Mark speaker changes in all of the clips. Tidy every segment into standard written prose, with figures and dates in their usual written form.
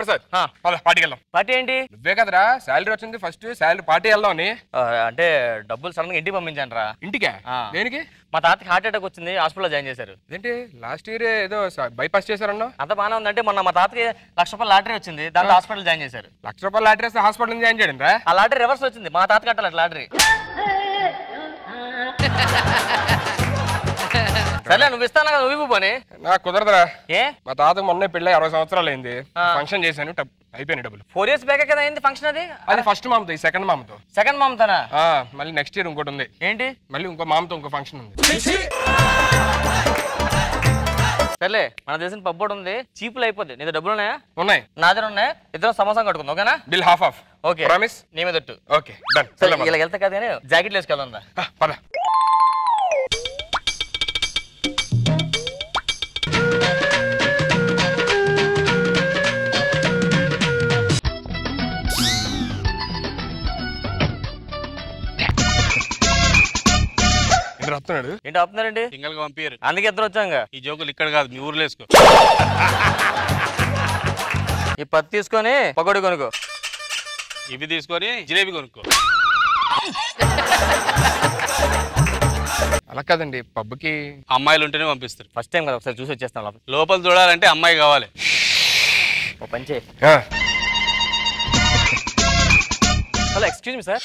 Speaker 1: ప్రసాద్ పార్టీకి వెళ్దాం.
Speaker 2: పార్టీ ఏంటి?
Speaker 1: నువ్వే కదరా శాలరీ వచ్చింది, ఫస్ట్ శాలరీ పార్టీ వెళ్దాం అని.
Speaker 2: అంటే డబ్బులు సడన్ గా ఇంటికి పంపించాను రా.
Speaker 1: ఇంటికా? దేనికి?
Speaker 2: మా తాతకి హార్ట్ అటాక్ వచ్చింది, హాస్పిటల్లో జాయిన్ చేశారు.
Speaker 1: ఏంటి లాస్ట్ ఇయర్ ఏదో బైపాస్ చేశారన్నా?
Speaker 2: అంత బాగానే ఉందంటే మొన్న మా తాతకి ₹1,00,000 లాటరీ వచ్చింది, దాంట్లో హాస్పిటల్ జాయిన్ చేశారు.
Speaker 1: ₹1,00,000 లాటరీ వస్తే హాస్పిటల్ జాయిన్ చేయడం రా?
Speaker 2: ఆ లాటరీ రివర్స్ వచ్చింది, మా తాత కట్టాలి లాటరీ. సరే నువ్వు ఇస్తాను కదా, నువ్వు పోనీ.
Speaker 1: నాకు కుదరదురా.
Speaker 2: ఏ?
Speaker 1: మా తాతకు మొన్నే పెళ్ళి 60 సంవత్సరాలు అయింది, ఫంక్షన్ చేశాను, అయిపోయినాయి డబ్బులు.
Speaker 2: 4 years బ్యాక్ కదా అయింది ఫంక్షన్.
Speaker 1: అది ఫస్ట్ మామతో, ఈ సెకండ్ మామతో.
Speaker 2: సెకండ్ మామతోనా?
Speaker 1: మళ్ళీ నెక్స్ట్ ఇయర్ ఇంకోటి ఉంది.
Speaker 2: ఏంటి?
Speaker 1: మళ్ళీ ఇంకో మామతో ఇంకో ఫంక్షన్ ఉంది.
Speaker 2: సర్లే, మన దేశం పబ్బు కూడా ఉంది, చీపులు అయిపోద్ది. నీ డబ్బులు ఉన్నాయా?
Speaker 1: ఉన్నాయి.
Speaker 2: నా దగ్గర ఉన్నాయి. ఇద్దరం సమోసం కట్టుకుందాం, ఓకేనా?
Speaker 1: Bill half of.
Speaker 2: Okay
Speaker 1: promise?
Speaker 2: నీ మీద ఒట్టు.
Speaker 1: Okay done.
Speaker 2: ఇలా వెళ్తా కదా కానీ జాకెట్లు వేసుకెళ్దా?
Speaker 1: పద. వస్తున్నాడు
Speaker 2: ఏంటి ఆపుతున్నారండి?
Speaker 3: సింగల్ గా పంపించారు,
Speaker 2: అందుకే ఇద్దరు వచ్చాంగా.
Speaker 3: ఈ జోకులు ఇక్కడ కాదు, మీ ఊర్లో వేసుకో.
Speaker 2: ఈ పత్తి తీసుకొని పకోడీ కొనుక్కో.
Speaker 3: ఇవి తీసుకొని జిలేబీ కొనుక్కో.
Speaker 1: అలా కాదండి, పబ్కి
Speaker 3: అమ్మాయిలు ఉంటేనే పంపిస్తారు.
Speaker 2: ఫస్ట్ టైం కదా, ఒకసారి చూసి వచ్చేస్తాం.
Speaker 3: లోపల చూడాలంటే అమ్మాయి కావాలి.
Speaker 2: ఓ పంచే. Hello, excuse me sir.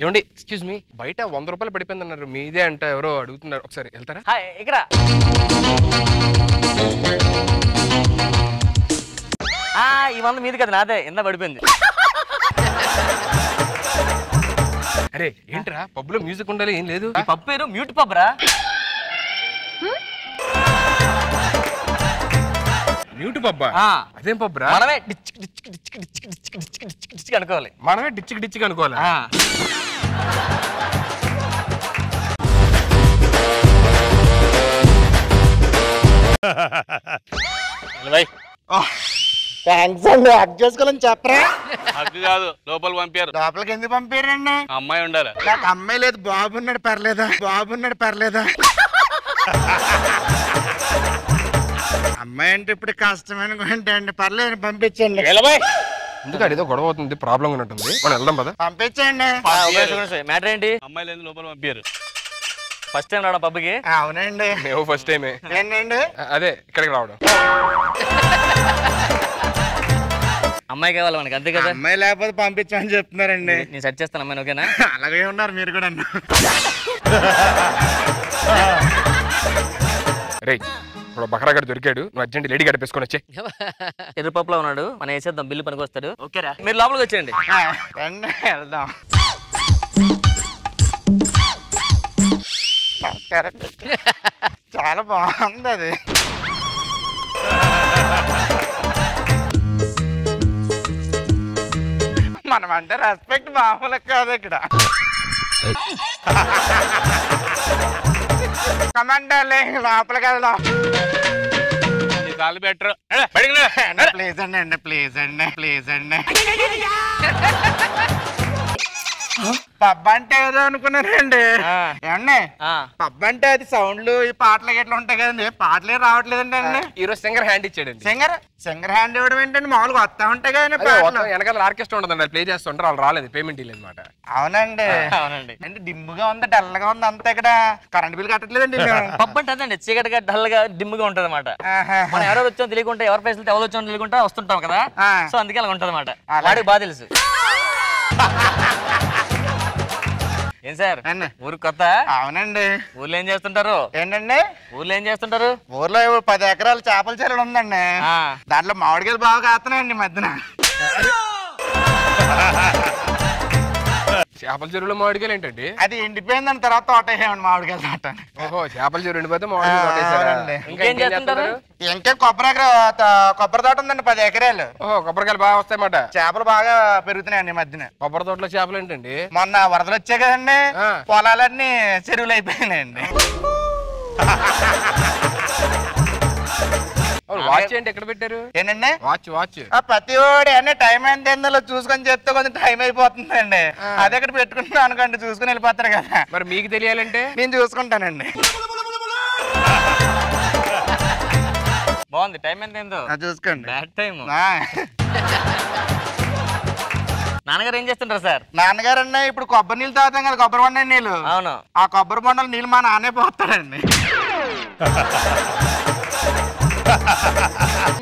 Speaker 1: ఏమండి, ఎక్స్క్యూజ్ మీ, బయట ₹100 పడిపోయింది అన్నారు, మీదే అంట, ఎవరో అడుగుతున్నారు, ఒకసారి వెళ్తారా?
Speaker 2: హాయ్, ఇక్కడ. ఈ 100 మీది కదా, నాదే, ఎంత పడిపోయింది.
Speaker 1: అరే ఏంట్రా, పబ్ లో మ్యూజిక్ ఉండాలి, ఏం లేదు.
Speaker 2: ఈ పబ్ పేరు మ్యూట్ పబ్ రా.
Speaker 1: మ్యూట్ పబ్బా? అదేం పబ్ రా?
Speaker 2: మనమే ditch ditch ditch ditch ditch ditch ditch అనుకోవాలి.
Speaker 1: మనమే డిచ్ డిచ్ అనుకోవాలి.
Speaker 4: థ్యాంక్స్ అండి, హక్ చేసుకోవాలని చెప్పరా?
Speaker 3: హక్కు కాదు, లోపల పంపారు.
Speaker 4: లోపలికి ఎందుకు పంపారండి?
Speaker 3: అమ్మాయి ఉండాలి.
Speaker 4: నాకు అమ్మాయి లేదు, బాబున్నాడు, పర్లేదా? బాబున్నాడు, పర్లేదా? అమ్మాయి అంటే ఇప్పుడు కష్టమైన అండి, పర్లేదు పంపించండి.
Speaker 1: ఎందుకంటే ఏదో గొడవ అవుతుంది, ప్రాబ్లం ఉన్నట్టుంది, మనం వెళ్దాం పద.
Speaker 4: పంపించండి.
Speaker 2: మ్యాటర్ ఏంటి?
Speaker 3: అమ్మాయి లేదు, లోపల పంపారు.
Speaker 2: ఫస్ట్ టైం రావడం పబ్కి?
Speaker 4: అవునండి.
Speaker 1: మేము ఫస్ట్ టైమే.
Speaker 4: ఏంటండి?
Speaker 1: అదే ఇక్కడికి రావడం.
Speaker 2: అమ్మాయి కావాలి మనకి, అంతే కదా.
Speaker 4: అమ్మాయి లేకపోతే పంపించమని చెప్తున్నారండి.
Speaker 2: నేను సెట్ చేస్తాను అమ్మాయి, ఓకేనా?
Speaker 4: అలాగే ఉన్నారు మీరు కూడా.
Speaker 1: రే, ఇప్పుడు బకరాగడ్ దొరికాడు, నువ్వు అర్జెంట్ లేడీ గడిపేసుకొని వచ్చే.
Speaker 2: ఎర్ర పప్పులో ఉన్నాడు, మనం వేసేద్దాం, బిల్లు పనికి వస్తాడు. ఓకేరా, మీరు లోపలికి వచ్చేయండి.
Speaker 4: వెళ్దాం. చాలా బాగుంది అది. మనం అంటే రెస్పెక్ట్ మామూలు కాదు ఇక్కడ. కమాండర్లే, లోపలికి వెళ్దాం.
Speaker 3: కాలు బెటర్.
Speaker 4: ప్లీజ్ అండి, ప్లీజ్ అండి, ప్లీజ్ అండి. పబ్ అంటే ఏదో అనుకున్నారండి. ఏమండి, పబ్ అంటే అది సౌండ్లు, ఈ పాటలు గట్లా ఉంటాయి కదండి, పాటలే రావట్లేదండి అండి.
Speaker 1: ఈరోజు సింగర్ హ్యాండ్ ఇచ్చాడండి.
Speaker 4: సింగర్ హ్యాండ్ ఇవ్వడం ఏంటండి, మామూలుగా వస్తా ఉంటాయి కదండి.
Speaker 1: వెనకాల ఆర్కెస్ట్రా ఉంటుందండి, ప్లే చేస్తుంటారు, వాళ్ళు రాలేదు, పేమెంట్ ఇవ్వలేదు అనమాట.
Speaker 4: అవునండి.
Speaker 2: అవునండి.
Speaker 4: అంటే డిమ్గా ఉంది, డల్ గా ఉంది, అంతా ఇక్కడ కరెంట్ బిల్ కట్టట్లేదండి.
Speaker 2: పబ్ అంటే అదండి, చీకటిగా డల్ గా డిమ్గా ఉంటది అనమాట. మనం ఎవరో వచ్చాం తెలియకుండా, ఎవరి ఫేస్ ఎవరు వచ్చాం తెలియకుండా వస్తుంటాం కదా, సో అందుకే అలా ఉంటది అనమాట. వాడికి బాగా తెలుసు. ఏం సార్, ఊరు కొత్త?
Speaker 4: అవునండి.
Speaker 2: ఊర్లో ఏం చేస్తుంటారు?
Speaker 4: ఏంటండి
Speaker 2: ఊర్లో ఏం చేస్తుంటారు?
Speaker 4: ఊర్లో 10 ఎకరాలు చేపల చెరువు ఉందండి, దాంట్లో మామిడికాయలు బాగా కాస్తున్నాయండి మధ్యన.
Speaker 1: చేపల చెరువులో మామిడికాయలు ఏంటండి?
Speaker 4: అది ఎండిపోయిందని తర్వాత తోట వేసామండి, మామిడికాయలు తోట.
Speaker 1: ఓహో, చేపల చెరువు ఎండిపోతే మామిడికాయలు.
Speaker 2: ఇంకేం చేస్తుంటారు?
Speaker 4: ఇంకా కొబ్బరి తోట ఉందండి, 10 ఎకరాలు.
Speaker 1: ఓహో, కొబ్బరికాయలు బాగా వస్తాయన్నమాట.
Speaker 4: చేపలు బాగా పెరుగుతున్నాయండి మధ్యన.
Speaker 1: కొబ్బరి తోటలో చేపలు ఏంటండి?
Speaker 4: మొన్న వరదలు వచ్చాయి కదండి, పొలాలన్నీ చెరువులు అయిపోయినాయండి.
Speaker 1: వాచ్ ఏంటి ఎక్కడ పెట్టారు?
Speaker 4: ఏంటండి
Speaker 1: వాచ్
Speaker 4: ప్రతి ఓడి అన్ని టైం ఎంత ఏందో చూసుకొని చెప్తే కొంచెం టైం అయిపోతుందండి. అది ఎక్కడ పెట్టుకుంటున్నాం అనుకోండి చూసుకుని వెళ్ళిపోతారు కదా.
Speaker 1: మరి మీకు తెలియాలంటే
Speaker 4: నేను చూసుకుంటానండి.
Speaker 2: బాగుంది. టైం ఎంత ఏందో
Speaker 4: చూసుకోండి.
Speaker 2: Bad time. నాన్నగారు ఏం చేస్తుంటారు సార్?
Speaker 4: నాన్నగారు అన్న ఇప్పుడు కొబ్బరి నీళ్ళు తాగుతాం కదా, కొబ్బరి బొండ నీళ్ళు.
Speaker 2: అవును.
Speaker 4: ఆ కొబ్బరి బొండలు నీళ్ళు మా నాన్నే పోతాడండి.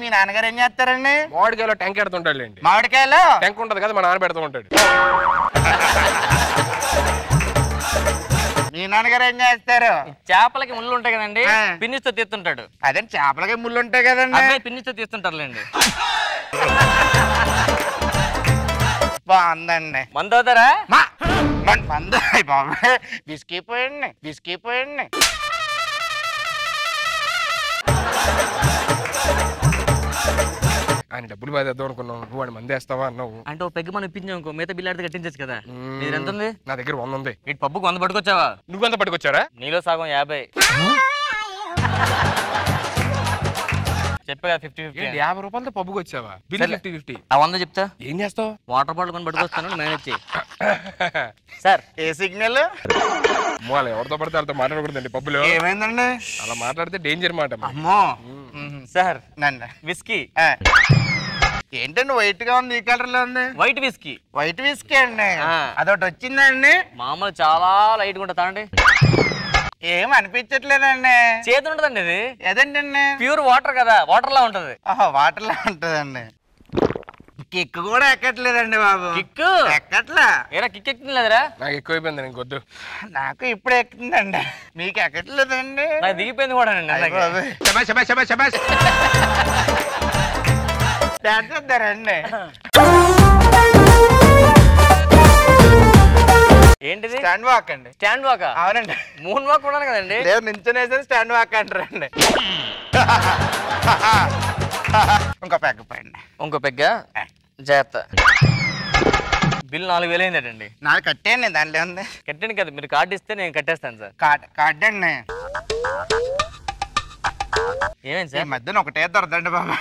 Speaker 4: మీ నాన్నగారు ఏం చేస్తారండి?
Speaker 1: మామిడికాయలో ట్యాంక్ ఎడుతుంటాడు అండి.
Speaker 4: మామిడికాయలో
Speaker 1: ట్యాంక్ ఉంటది కదా, మా నాన్న పెడుతూ ఉంటాడు.
Speaker 4: మీ నాన్నగారు ఏం చేస్తారు?
Speaker 2: చేపలకి ముళ్ళు ఉంటాయి కదండి, పిన్నిస్తో తీస్తుంటాడు.
Speaker 4: అదే చేపలకి ముళ్ళు ఉంటాయి కదండి,
Speaker 2: పిన్నిస్తో తీస్తుంటారులేండి.
Speaker 4: బాగుందండి.
Speaker 2: మందు అవుతారా?
Speaker 4: మందు బాబా బిస్కీ పోయండి.
Speaker 1: ఆయన డబ్బులు బాధేద్దాం అనుకున్నావు, నువ్వు వాడిని మంది వేస్తావా అన్నావు.
Speaker 2: అంటే ఓ పెగ్గు మనం ఇప్పించాం ఇంకో మిగతా బిల్లాడితే కట్టించచ్చు కదా. మీరు ఎంత ఉంది?
Speaker 1: నా దగ్గర 100 ఉంది.
Speaker 2: ఇటు పప్పుకు 100 పట్టుకొచ్చావా?
Speaker 1: నువ్వెంత పట్టుకొచ్చారా?
Speaker 2: నీలో సగం 50. చెప్పా 50-50.
Speaker 1: 50 రూపాయలతో పప్పుకి వచ్చావా? బిల్ 50-50.
Speaker 2: ఆ 100 చెప్తా.
Speaker 1: ఏం చేస్తావు?
Speaker 2: వాటర్ బాటిల్ కొని పట్టుకొస్తాను, మేనేజ్ చేయి. సార్
Speaker 4: ఏ సిగ్నల్?
Speaker 1: అలా ఎవరితో పడితే వాళ్ళతో మాట్లాడకూడదండి పబ్బులో.
Speaker 4: ఏమైందండి?
Speaker 1: అలా మాట్లాడితే డేంజర్ మాట.
Speaker 4: అమ్మో
Speaker 2: సార్
Speaker 4: నండి
Speaker 2: విస్కీ.
Speaker 4: ఏంటండి వైట్ గా ఉంది, ఈ కలర్ లో ఉంది?
Speaker 2: White whisky.
Speaker 4: వైట్ విస్కీ అండి. అదొకటి వచ్చిందండి.
Speaker 2: మామూలు చాలా లైట్ గా ఉంటుంది.
Speaker 4: ఏం అనిపించట్లేదండి.
Speaker 2: చేతి ఉంటదండి ఇది.
Speaker 4: ఏదండి?
Speaker 2: ప్యూర్ వాటర్ కదా, వాటర్ లా ఉంటది.
Speaker 4: వాటర్ లా ఉంటదండి. కిక్ కూడా ఎక్కట్లేదండి బాబు.
Speaker 2: కిక్
Speaker 4: ఎక్కట్లా?
Speaker 2: ఏరా కిక్ ఎక్కులేదురా?
Speaker 1: నాకు ఎక్కువైపోయింది, నీకు వద్దు.
Speaker 4: నాకు ఇప్పుడు ఎక్కుతుందండి, మీకు ఎక్కట్లేదండి.
Speaker 2: నాకు దిగిపోయింది కూడా
Speaker 4: చేద్దారండి.
Speaker 2: ఏంటిది?
Speaker 4: స్టాండ్ వాక్ అండి.
Speaker 2: Stand walk?
Speaker 4: అవునండి.
Speaker 2: మూన్ వాక్ కూడా కదండి.
Speaker 4: లేదు, నించునేసరి స్టాండ్ వాక్ అంటారండి. ఇంకో పెగ్గ పోయండి.
Speaker 2: ఇంకో పెగ్గ జాగ్రత్త. బిల్ 4000 అయిందటండి.
Speaker 4: నాకు కట్టేయండి, దాంట్లో ఉంది.
Speaker 2: కట్టండి కదా, మీరు కార్డు ఇస్తే నేను కట్టేస్తాను సార్.
Speaker 4: కార్డు అండి.
Speaker 2: ఏమైంది
Speaker 4: ఈ
Speaker 2: సార్?
Speaker 4: మధ్యన ఒకటే దొరదండి బాబా.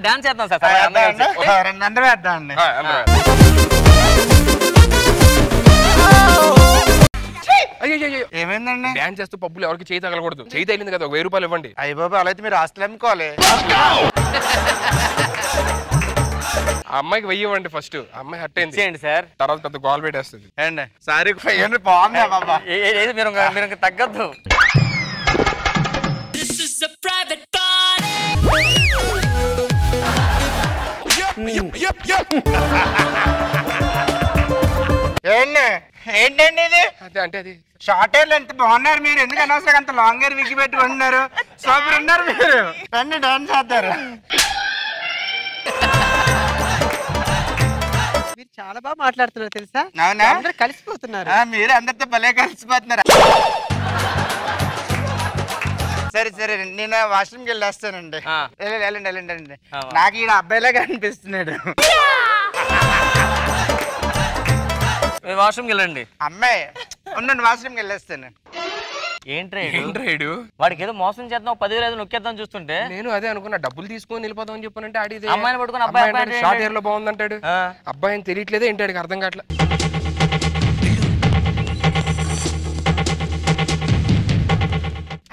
Speaker 2: డాన్స్ చేద్దాం సార్.
Speaker 4: 200 వేద్దాం అండి. ఏమైందండి?
Speaker 1: డాన్స్ చేస్తూ పబ్బులు ఎవరికి చేయి తగలకూడదు. చేయి తగిలింది కదా, 1000 రూపాయలు ఇవ్వండి.
Speaker 4: అయ్య బాబు, అలా అయితే మీరు ఆస్తులు అమ్ముకోవాలి.
Speaker 1: ఆ అమ్మాయికి 1000 ఇవ్వండి ఫస్ట్. అమ్మాయి హట్ అయింది
Speaker 2: చేయండి సార్,
Speaker 1: తర్వాత పెద్ద గోల్ పెట్టేస్తుంది.
Speaker 4: ఏండి సారీ బాగుంది బాబా.
Speaker 2: మీరు తగ్గద్దు.
Speaker 4: ఏంటండి ఇది?
Speaker 1: అదే అంటే అది
Speaker 4: షార్ట్ హెయిర్ ఎంత బాగున్నారు మీరు, ఎందుకు అనవసరం అంత లాంగ్ హెయిర్ విగ్గి పెట్టుకుంటున్నారు? సూపర్ ఉన్నారు మీరు. రండి డాన్స్ చేస్తారు.
Speaker 5: మీరు చాలా బాగా మాట్లాడుతున్నారు తెలుసా?
Speaker 4: అవునా?
Speaker 5: అందరూ కలిసిపోతున్నారు.
Speaker 4: మీరు అందరితో భలే కలిసిపోతున్నారు. సరే సరే, నేను వాష్రూమ్కి వెళ్ళి వస్తానండి. వెళ్ళండి. నాకు ఈడ అబ్బాయిలాగా అనిపిస్తున్నాడు.
Speaker 2: వాష్రూమ్కి వెళ్ళండి.
Speaker 4: అమ్మాయి ఉండండి, వాష్రూమ్కి వెళ్ళేస్తాను.
Speaker 2: ఏంట్రాడు వాడికి ఏదో మోసం చేద్దాం, 10,000 నొక్కేద్దాం చూస్తుంటే
Speaker 1: నేను అదే అనుకున్నా, డబ్బులు తీసుకొని వెళ్ళిపోదాం అని చెప్పానంటే ఆడిదే.
Speaker 2: అమ్మాయిని పట్టుకుని అబ్బాయి
Speaker 1: షార్ట్ హెయిర్ లో బాగుందంటాడు. అబ్బాయి అని తెలియట్లేదే ఏంటి, ఆడికి అర్థం కావట్లేదు.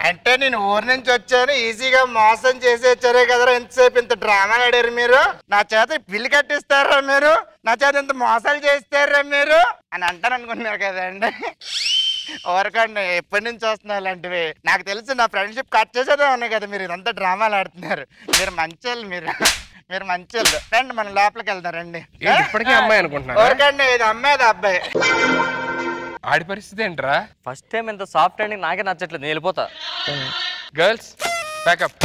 Speaker 4: అంటే నేను ఊరి నుంచి వచ్చాను, ఈజీగా మోసం చేసి వచ్చారే కదరా, ఎంతసేపు ఇంత డ్రామా ఆడారు మీరు, నా చేత బిల్లు కట్టిస్తారా మీరు, నా చేత ఇంత మోసాలు చేస్తారా మీరు అని అంటాను అనుకున్నారు కదండి. ఊరకండి, ఎప్పటి నుంచి వస్తున్నా అలాంటివి. నాకు తెలుసు, నా ఫ్రెండ్షిప్ కట్ చేసేదే ఉన్నాయి కదా, మీరు ఇదంతా డ్రామాలు ఆడుతున్నారు. మీరు మంచోళ్ళు, మీరు మంచోళ్ళు. రండి మనం లోపలికి వెళ్తారండి.
Speaker 1: ఇప్పటికీ అమ్మాయి అనుకుంటున్నా.
Speaker 4: ఊరకండి, ఇది అమ్మాయి అది అబ్బాయి.
Speaker 1: ఆడి పరిస్థితి ఏంట్రా?
Speaker 2: ఫస్ట్ టైం ఎంత సాఫ్ట్ అండి, నాకే నచ్చట్లేదు, నేను వెళ్ళిపోతా.
Speaker 1: Girls pack up.